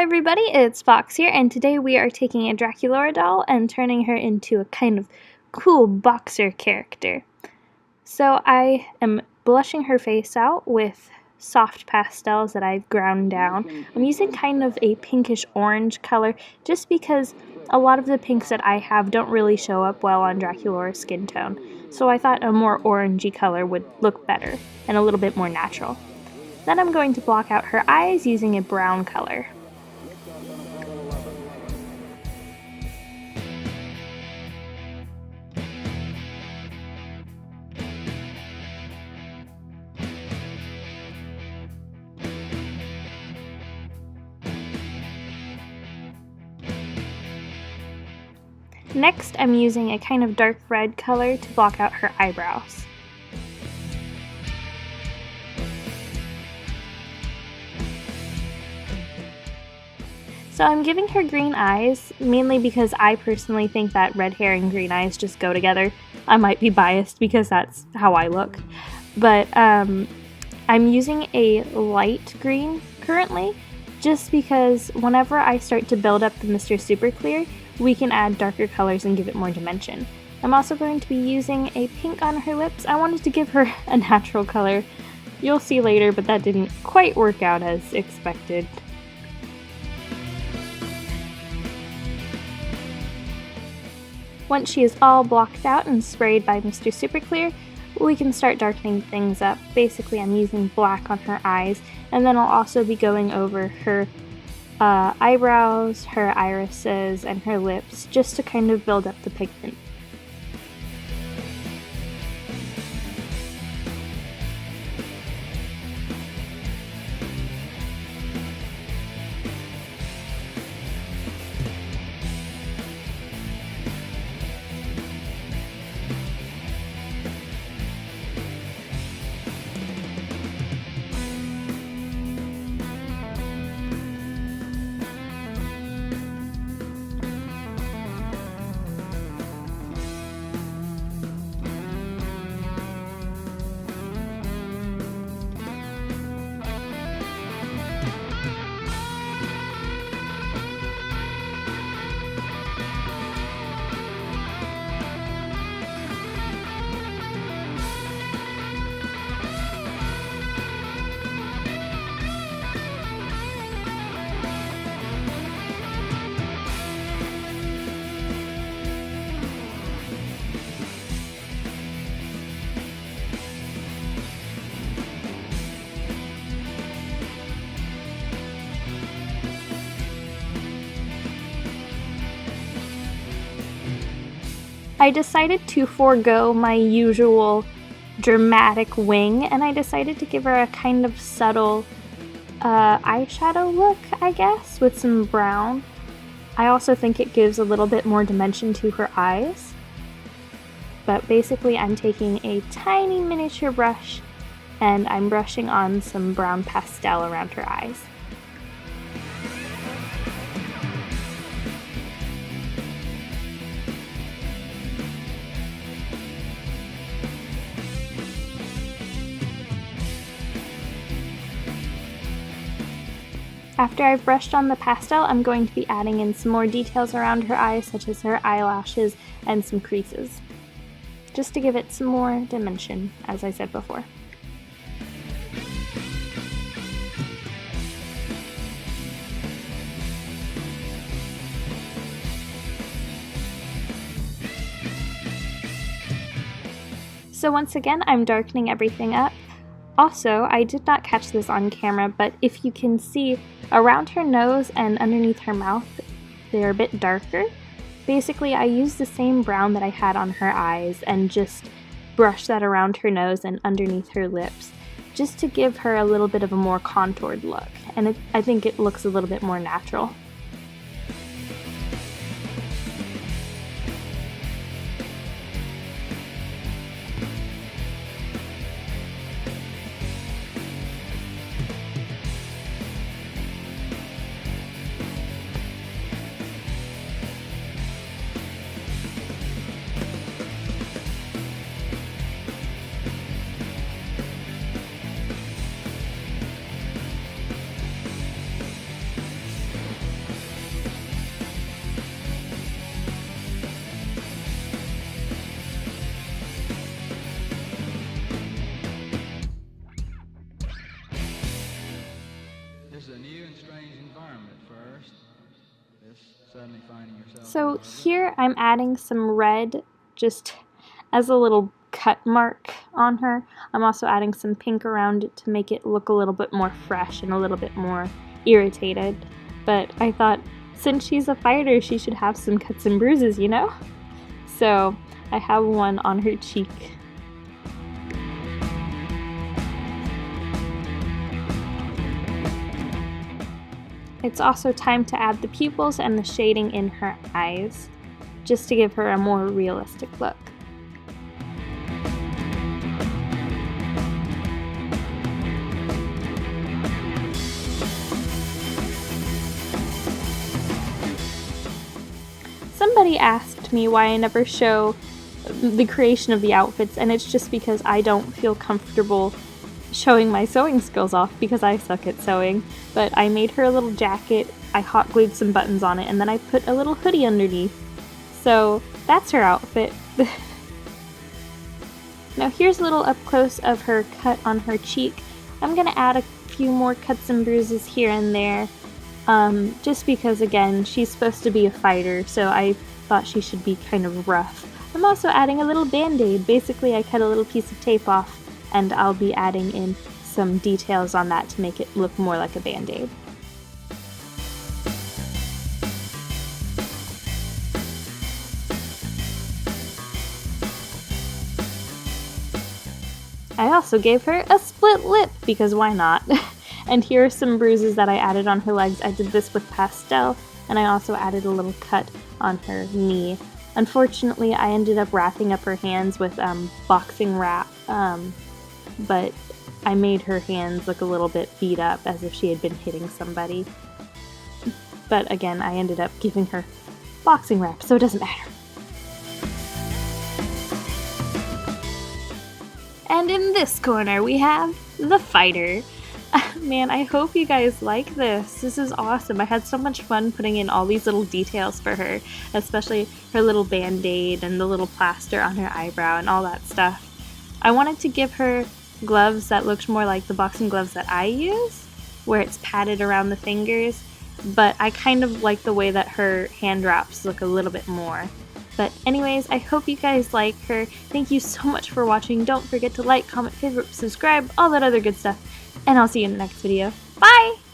everybody, it's Fox here, and today we are taking a Draculaura doll and turning her into a kind of cool boxer character. So I am blushing her face out with soft pastels that I've ground down. I'm using kind of a pinkish orange color just because a lot of the pinks that I have don't really show up well on Draculaura's skin tone. So I thought a more orangey color would look better and a little bit more natural. Then I'm going to block out her eyes using a brown color. Next, I'm using a kind of dark red color to block out her eyebrows. So I'm giving her green eyes, mainly because I personally think that red hair and green eyes just go together. I might be biased because that's how I look. But I'm using a light green currently, just because whenever I start to build up the Mr. Super Clear, we can add darker colors and give it more dimension. I'm also going to be using a pink on her lips. I wanted to give her a natural color. You'll see later, but that didn't quite work out as expected. Once she is all blocked out and sprayed by Mr. Super Clear, we can start darkening things up. Basically, I'm using black on her eyes, and then I'll also be going over her eyebrows, her irises, and her lips, just to kind of build up the pigment. I decided to forego my usual dramatic wing, and I decided to give her a kind of subtle eyeshadow look, I guess, with some brown. I also think it gives a little bit more dimension to her eyes. But basically I'm taking a tiny miniature brush and I'm brushing on some brown pastel around her eyes. After I've brushed on the pastel, I'm going to be adding in some more details around her eyes, such as her eyelashes and some creases, just to give it some more dimension, as I said before. So once again, I'm darkening everything up. Also, I did not catch this on camera, but if you can see around her nose and underneath her mouth, they're a bit darker. Basically, I used the same brown that I had on her eyes and just brushed that around her nose and underneath her lips, just to give her a little bit of a more contoured look, and I think it looks a little bit more natural. This is a new and strange environment at first. This suddenly finding yourself. So here I'm adding some red just as a little cut mark on her. I'm also adding some pink around it to make it look a little bit more fresh and a little bit more irritated. But I thought since she's a fighter, she should have some cuts and bruises, you know? So I have one on her cheek. It's also time to add the pupils and the shading in her eyes, just to give her a more realistic look. Somebody asked me why I never show the creation of the outfits, and it's just because I don't feel comfortable showing my sewing skills off because I suck at sewing. But I made her a little jacket, I hot glued some buttons on it, and then I put a little hoodie underneath. So that's her outfit. Now here's a little up close of her cut on her cheek. I'm gonna add a few more cuts and bruises here and there, just because again, she's supposed to be a fighter, so I thought she should be kind of rough. I'm also adding a little band-aid. Basically, I cut a little piece of tape off, and I'll be adding in some details on that to make it look more like a band-aid. I also gave her a split lip, because why not? And here are some bruises that I added on her legs. I did this with pastel, and I also added a little cut on her knee. Unfortunately, I ended up wrapping up her hands with boxing wrap, but I made her hands look a little bit beat up as if she had been hitting somebody. But again, I ended up giving her boxing wrap, so it doesn't matter. And in this corner we have the fighter. Man, I hope you guys like this. This is awesome. I had so much fun putting in all these little details for her, especially her little band-aid and the little plaster on her eyebrow and all that stuff. I wanted to give her gloves that looked more like the boxing gloves that I use, where it's padded around the fingers, but I kind of like the way that her hand wraps look a little bit more. But anyways, I hope you guys like her. Thank you so much for watching. Don't forget to like, comment, favorite, subscribe, all that other good stuff. And I'll see you in the next video. Bye!